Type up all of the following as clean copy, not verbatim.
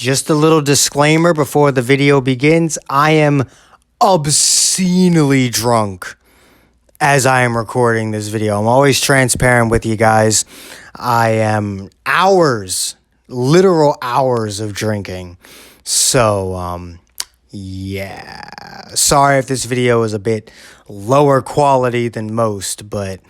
Just a little disclaimer before the video begins. I am obscenely drunk as I am recording this video. I'm always transparent with you guys. I am literal hours of drinking. So, yeah. Sorry if this video is a bit lower quality than most, but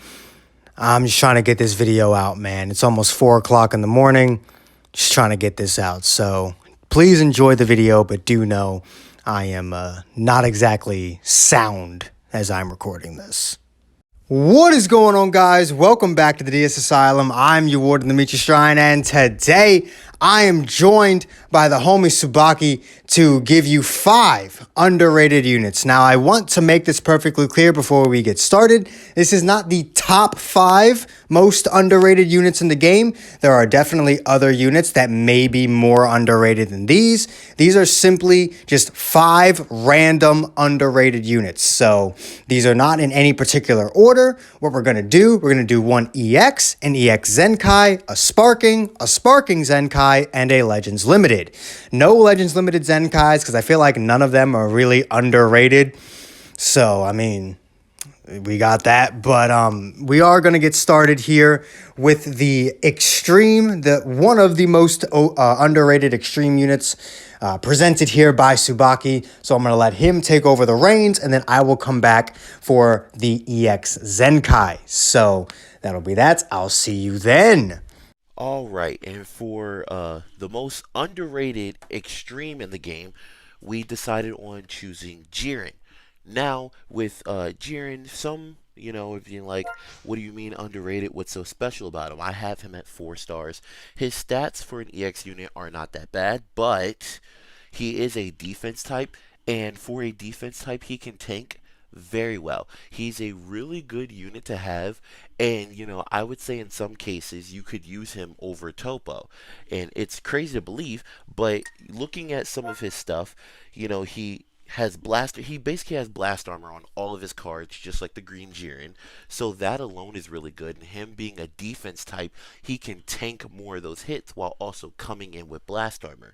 I'm just trying to get this video out, man. It's almost 4 o'clock in the morning. Just trying to get this out. So please enjoy the video, but do know I am not exactly sound as I'm recording this. What is going on, guys? Welcome back to the DS Asylum. I'm your warden, Dimitri Shrine, and today I am joined by the homie Tsubaki to give you 5 underrated units. Now, I want to make this perfectly clear before we get started. This is not the top 5 most underrated units in the game. There are definitely other units that may be more underrated than these. These are simply just 5 random underrated units. So these are not in any particular order. What we're going to do one EX, an EX Zenkai, a Sparking Zenkai, and a Legends Limited. No Legends Limited Zenkais because I feel like none of them are really underrated. So, I mean, we got that, but we are going to get started here with the Extreme, one of the most underrated Extreme units presented here by Tsubaki. So I'm going to let him take over the reins, and then I will come back for the EX Zenkai. So that'll be that. I'll see you then. All right, and for the most underrated Extreme in the game, we decided on choosing Jiren. Now, with Jiren, if you're like, what do you mean underrated? What's so special about him? I have him at 4 stars. His stats for an EX unit are not that bad, but he is a defense type, and for a defense type, he can tank very well. He's a really good unit to have, and I would say in some cases you could use him over Topo. And it's crazy to believe, but looking at some of his stuff, he basically has blast armor on all of his cards, just like the green Jiren. So that alone is really good. And him being a defense type, he can tank more of those hits while also coming in with blast armor.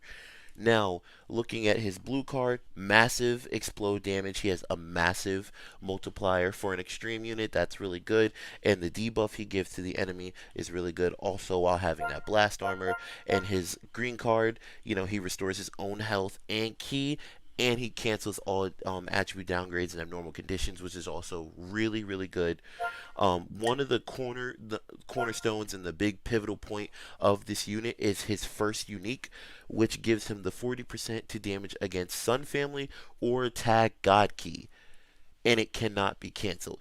Now, looking at his blue card, massive explode damage. He has a massive multiplier for an extreme unit. That's really good. And the debuff he gives to the enemy is really good also while having that blast armor. And his green card, he restores his own health and ki. And he cancels all attribute downgrades in abnormal conditions, which is also really, really good. One of the cornerstones and the big pivotal point of this unit is his first unique, which gives him the 40% to damage against Sun Family or tag God Key, and it cannot be canceled.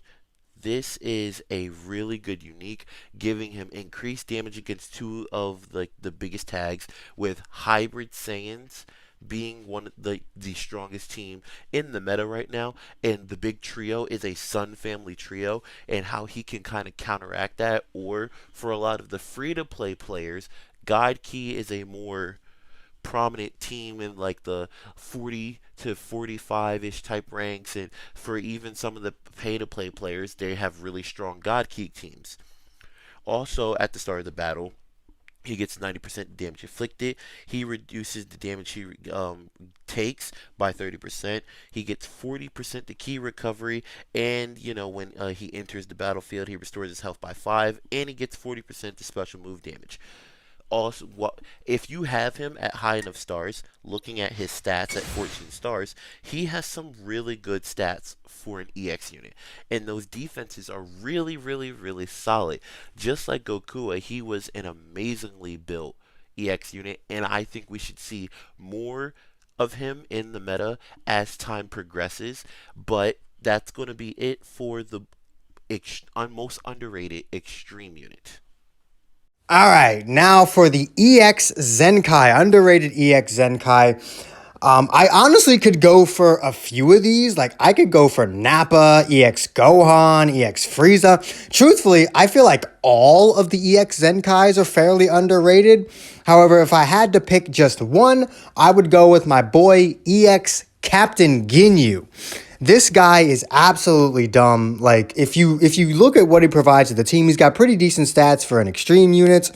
This is a really good unique, giving him increased damage against 2 of the biggest tags, with Hybrid Saiyans being one of the strongest team in the meta right now, and the big trio is a Sun Family trio, and how he can kind of counteract that. Or for a lot of the free-to-play players, God Key is a more prominent team in like the 40 to 45-ish type ranks, and for even some of the pay-to-play players, they have really strong God Key teams. Also, at the start of the battle, he gets 90% damage inflicted. He reduces the damage he takes by 30%. He gets 40% to ki recovery. And, when he enters the battlefield, he restores his health by 5. And he gets 40% to special move damage. Also, if you have him at high enough stars, looking at his stats at 14 stars, he has some really good stats for an EX unit, and those defenses are really, really, really solid. Just like Goku, he was an amazingly built EX unit, and I think we should see more of him in the meta as time progresses. But that's going to be it for the most underrated Extreme unit. All right, now for the EX Zenkai, underrated EX Zenkai. I honestly could go for a few of these. Like, I could go for Nappa, EX Gohan, EX Frieza. Truthfully, I feel like all of the EX Zenkais are fairly underrated. However, if I had to pick just one, I would go with my boy EX Captain Ginyu. This guy is absolutely dumb. Like, if you look at what he provides to the team, he's got pretty decent stats for an extreme unit.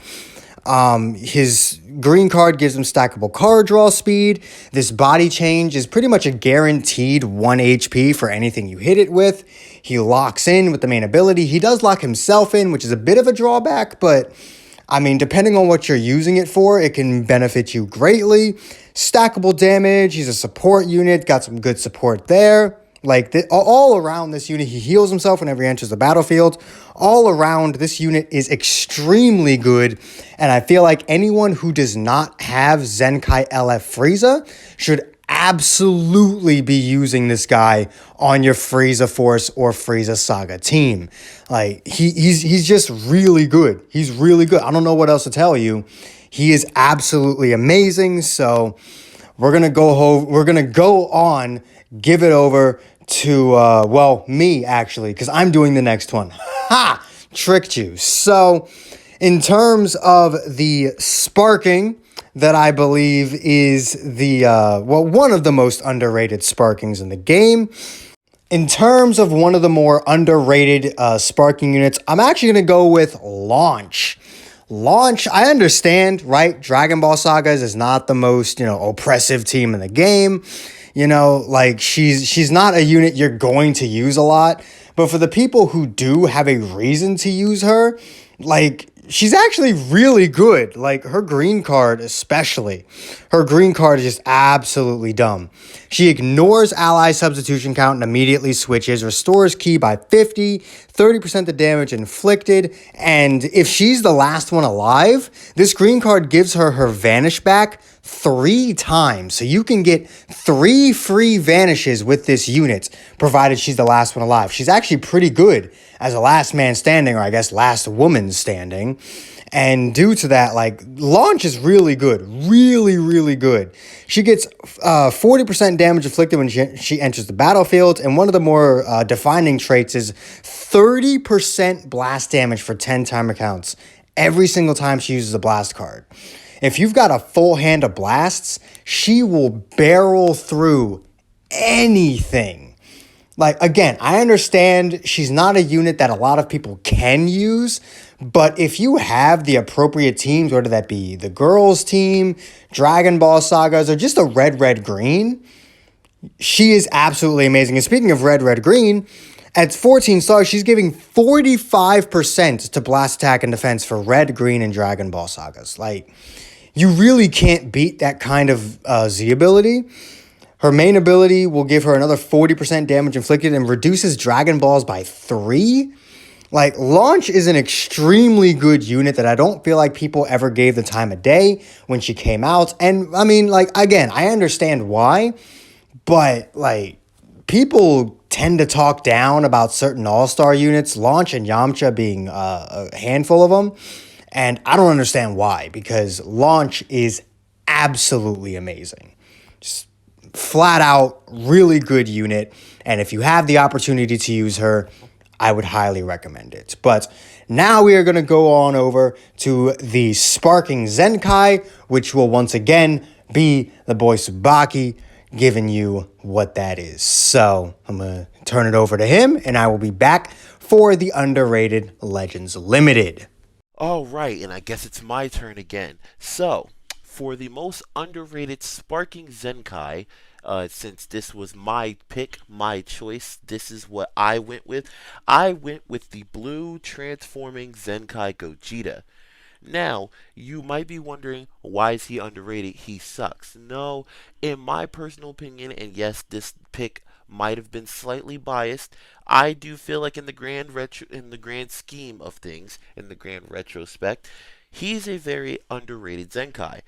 His green card gives him stackable card draw speed. This body change is pretty much a guaranteed 1 HP for anything you hit it with. He locks in with the main ability. He does lock himself in, which is a bit of a drawback, but I mean, depending on what you're using it for, it can benefit you greatly. Stackable damage. He's a support unit, got some good support there. Like all around this unit, he heals himself whenever he enters the battlefield. All around, this unit is extremely good, and I feel like anyone who does not have Zenkai LF Frieza should absolutely be using this guy on your Frieza Force or Frieza Saga team. Like he's just really good. He's really good. I don't know what else to tell you. He is absolutely amazing. So we're gonna go on, give it over to me actually, because I'm doing the next one. Ha! Tricked you. So in terms of the sparking that I believe is the one of the most underrated sparkings in the game. In terms of one of the more underrated sparking units, I'm actually going to go with Launch. Launch, I understand, right? Dragon Ball Sagas is not the most, oppressive team in the game. Like she's not a unit you're going to use a lot. But for the people who do have a reason to use her, like she's actually really good. Like her green card, especially. Her green card is just absolutely dumb. She ignores ally substitution count and immediately switches, restores ki by 50, 30% the damage inflicted, and if she's the last one alive, this green card gives her her vanish back 3 times. So you can get 3 free vanishes with this unit, provided she's the last one alive. She's actually pretty good as a last man standing, or I guess last woman standing. And due to that, like, Launch is really good. Really, really good. She gets 40% damage inflicted when she enters the battlefield. And one of the more defining traits is 30% blast damage for 10 timer counts every single time she uses a blast card. If you've got a full hand of blasts, she will barrel through anything. Like, again, I understand she's not a unit that a lot of people can use, but if you have the appropriate teams, whether that be the girls team, Dragon Ball Sagas, or just a red, green, she is absolutely amazing. And speaking of red, green, at 14 stars, she's giving 45% to blast attack and defense for red, green, and Dragon Ball Sagas. Like, you really can't beat that kind of Z ability. Her main ability will give her another 40% damage inflicted and reduces Dragon Balls by 3. Like, Launch is an extremely good unit that I don't feel like people ever gave the time of day when she came out. And, I mean, like, again, I understand why, but, like, people tend to talk down about certain all-star units, Launch and Yamcha being a handful of them. And I don't understand why, because Launch is absolutely amazing. Just flat out, really good unit. And if you have the opportunity to use her, I would highly recommend it. But now we are going to go on over to the Sparking Zenkai, which will once again be the boy Tsubaki giving you what that is. So I'm going to turn it over to him, and I will be back for the underrated Legends Limited. All right, and I guess it's my turn again. So, for the most underrated Sparking Zenkai, since this was my pick, my choice, this is what I went with. I went with the blue transforming Zenkai Gogeta. Now, you might be wondering, why is he underrated? He sucks. No, in my personal opinion, and yes, this pick might have been slightly biased, I do feel like in the grand scheme of things, in the grand retrospect, he's a very underrated Zenkai.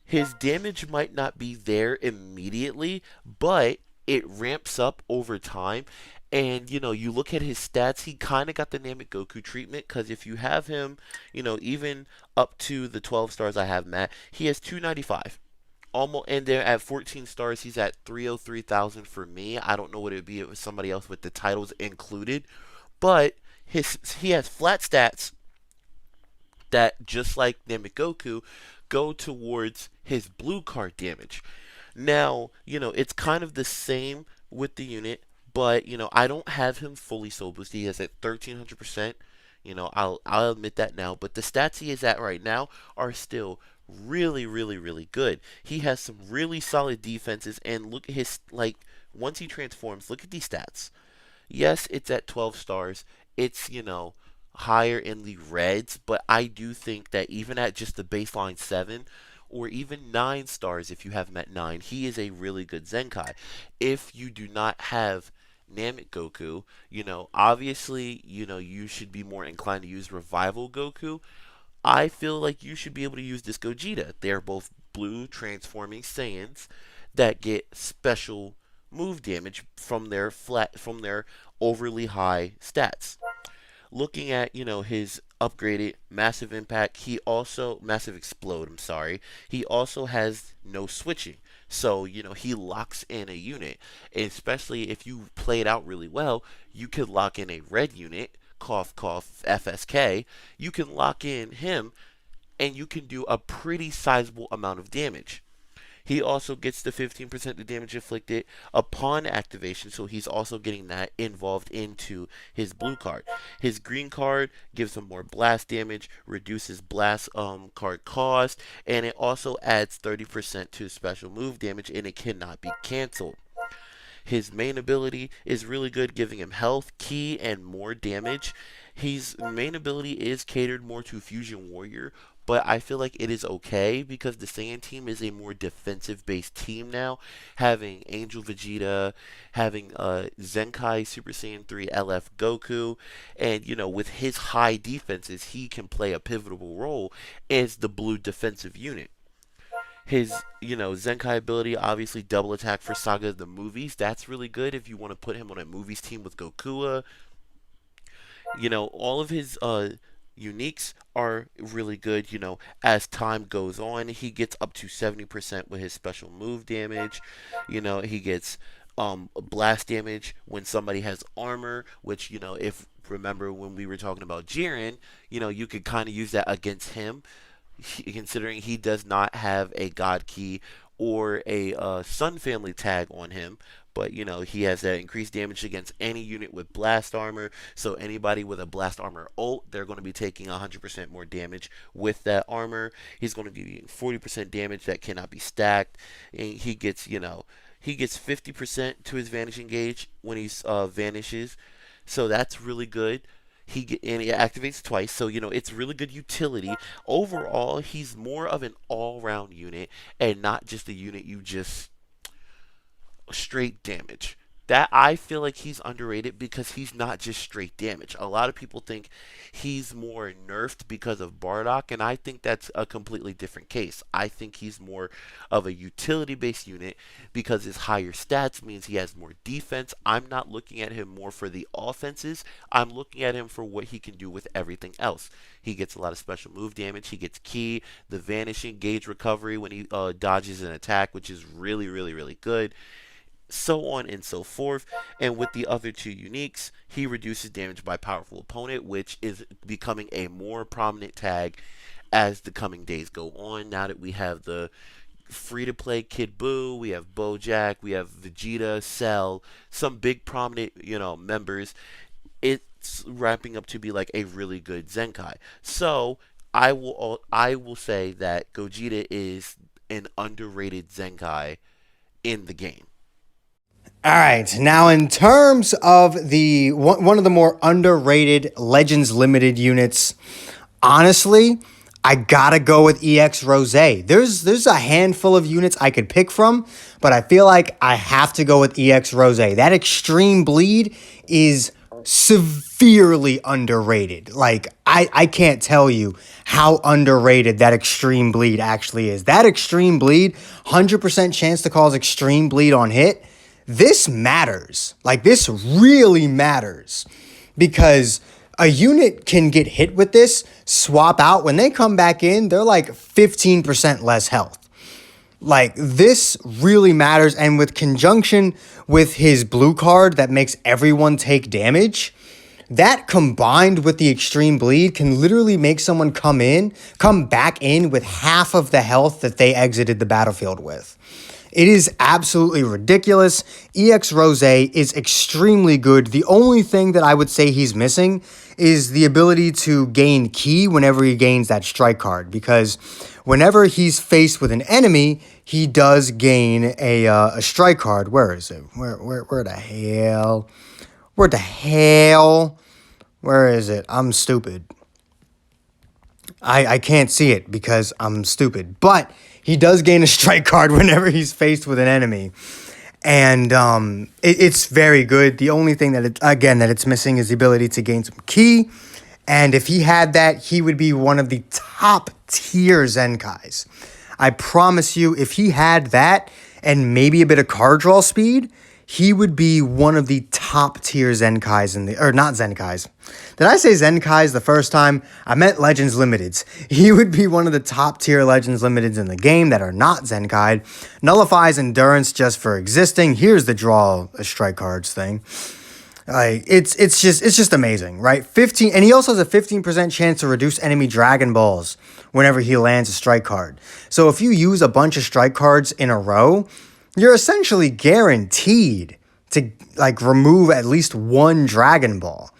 His damage might not be there immediately, but it ramps up over time. And you look at his stats, he kind of got the Namek Goku treatment because if you have him, even up to the 12 stars I have Matt, he has 295. Almost, and there at 14 stars, he's at 303,000 for me. I don't know what it would be if it was somebody else with the titles included, but he has flat stats that, just like Namek Goku, go towards his blue card damage. Now, it's kind of the same with the unit, but, I don't have him fully soul boosted. He has at 1300%. I'll admit that now, but the stats he is at right now are still really, really, really good. He has some really solid defenses, and look at his once he transforms, look at these stats. Yes, it's at 12 stars. It's, higher in the reds, but I do think that even at just the baseline 7 or even 9 stars, if you have him at 9, he is a really good Zenkai. If you do not have Namek Goku, obviously, you should be more inclined to use Revival Goku. I feel like you should be able to use this Gogeta. They're both blue transforming Saiyans that get special move damage from their overly high stats. Looking at, his upgraded massive impact, he also massive explode, I'm sorry. He also has no switching. So, he locks in a unit. And especially if you play it out really well, you could lock in a red unit, cough cough FSK. You can lock in him and you can do a pretty sizable amount of damage. He also gets the 15% of damage inflicted upon activation, so he's also getting that involved into his blue card. His green card gives him more blast damage, reduces blast card cost, and it also adds 30% to special move damage, and it cannot be canceled. His main ability is really good, giving him health, ki, and more damage. His main ability is catered more to Fusion Warrior, but I feel like it is okay because the Saiyan team is a more defensive based team now, having Angel Vegeta, having Zenkai Super Saiyan 3 LF Goku, and with his high defenses, he can play a pivotal role as the blue defensive unit. His, Zenkai ability, obviously double attack for Saga the movies. That's really good if you want to put him on a movies team with Gokua. All of his uniques are really good. As time goes on, he gets up to 70% with his special move damage. He gets blast damage when somebody has armor, which, if remember when we were talking about Jiren, you could kind of use that against him considering he does not have a God Key or a Sun Family tag on him. But he has that increased damage against any unit with blast armor. So anybody with a blast armor ult, they're going to be taking 100% more damage with that armor. He's going to give you 40% damage that cannot be stacked. And he gets 50% to his vanishing gauge when he vanishes. So that's really good. And it activates twice, so it's really good utility. Overall, he's more of an all-round unit and not just a unit you just straight damage. That I feel like he's underrated because he's not just straight damage. A lot of people think he's more nerfed because of Bardock, and I think that's a completely different case. I think he's more of a utility-based unit because his higher stats means he has more defense. I'm not looking at him more for the offenses. I'm looking at him for what he can do with everything else. He gets a lot of special move damage. He gets key, the vanishing gauge recovery when he dodges an attack, which is really, really, really good, so on and so forth. And with the other two uniques, he reduces damage by powerful opponent, which is becoming a more prominent tag as the coming days go on. Now that we have the free-to-play Kid Buu, we have Bojack, we have Vegeta, Cell, some big prominent, members, it's wrapping up to be like a really good Zenkai. So I will say that Gogeta is an underrated Zenkai in the game. All right. Now, in terms of the one of the more underrated Legends Limited units, honestly, I gotta go with Exrose. There's a handful of units I could pick from, but I feel like I have to go with Exrose. That extreme bleed is severely underrated. Like, I can't tell you how underrated that extreme bleed actually is. That extreme bleed, 100% chance to cause extreme bleed on hit. This matters. Like, this really matters because a unit can get hit with this, swap out. When they come back in, they're like 15% less health. Like, this really matters. And with conjunction with his blue card that makes everyone take damage, that combined with the extreme bleed can literally make someone come back in with half of the health that they exited the battlefield with. It is absolutely ridiculous. Exrose is extremely good. The only thing that I would say he's missing is the ability to gain ki whenever he gains that strike card, because whenever he's faced with an enemy, he does gain a strike card. Where is it? Where the hell? Where the hell? Where is it? I'm stupid. I can't see it because I'm stupid. But he does gain a strike card whenever he's faced with an enemy. And it's very good. The only thing that it's missing is the ability to gain some ki. And if he had that, he would be one of the top tier Zenkais. I promise you, if he had that and maybe a bit of card draw speed, he would be one of the top tier Zenkais or not Zenkais. Did I say Zenkais the first time? I meant Legends Limiteds. He would be one of the top tier Legends Limiteds in the game that are not Zenkai. Nullifies endurance just for existing. Here's the draw a strike cards thing. Like it's just amazing, right? 15, and he also has a 15% chance to reduce enemy Dragon Balls whenever he lands a strike card. So if you use a bunch of strike cards in a row, you're essentially guaranteed to like remove at least one Dragon Ball.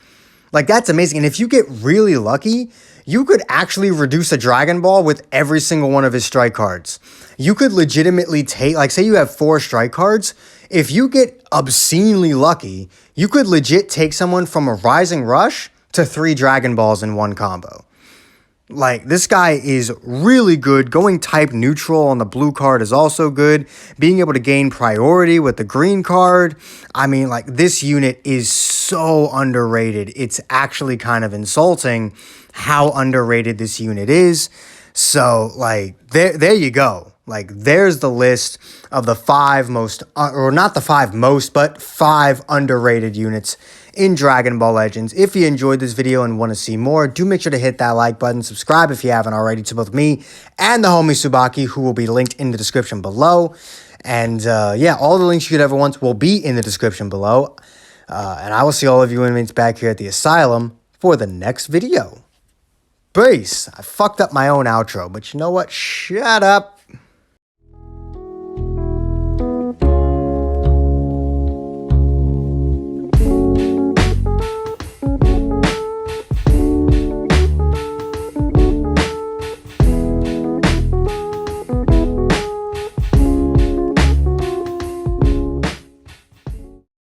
Like that's amazing. And if you get really lucky, you could actually reduce a Dragon Ball with every single one of his strike cards. You could legitimately take, like say you have 4 strike cards. If you get obscenely lucky, you could legit take someone from a Rising Rush to 3 Dragon Balls in one combo. Like, this guy is really good. Going type neutral on the blue card is also good. Being able to gain priority with the green card. I mean, like, this unit is so underrated. It's actually kind of insulting how underrated this unit is. So, like, there you go. Like, there's the list of the 5 most, or not the 5 most, but 5 underrated units in Dragon Ball Legends. If you enjoyed this video and want to see more, do make sure to hit that like button. Subscribe if you haven't already to both me and the homie Subaki, who will be linked in the description below. And yeah, all the links you could ever want will be in the description below. And I will see all of you inmates back here at the asylum for the next video. Peace. I fucked up my own outro, but you know what? Shut up.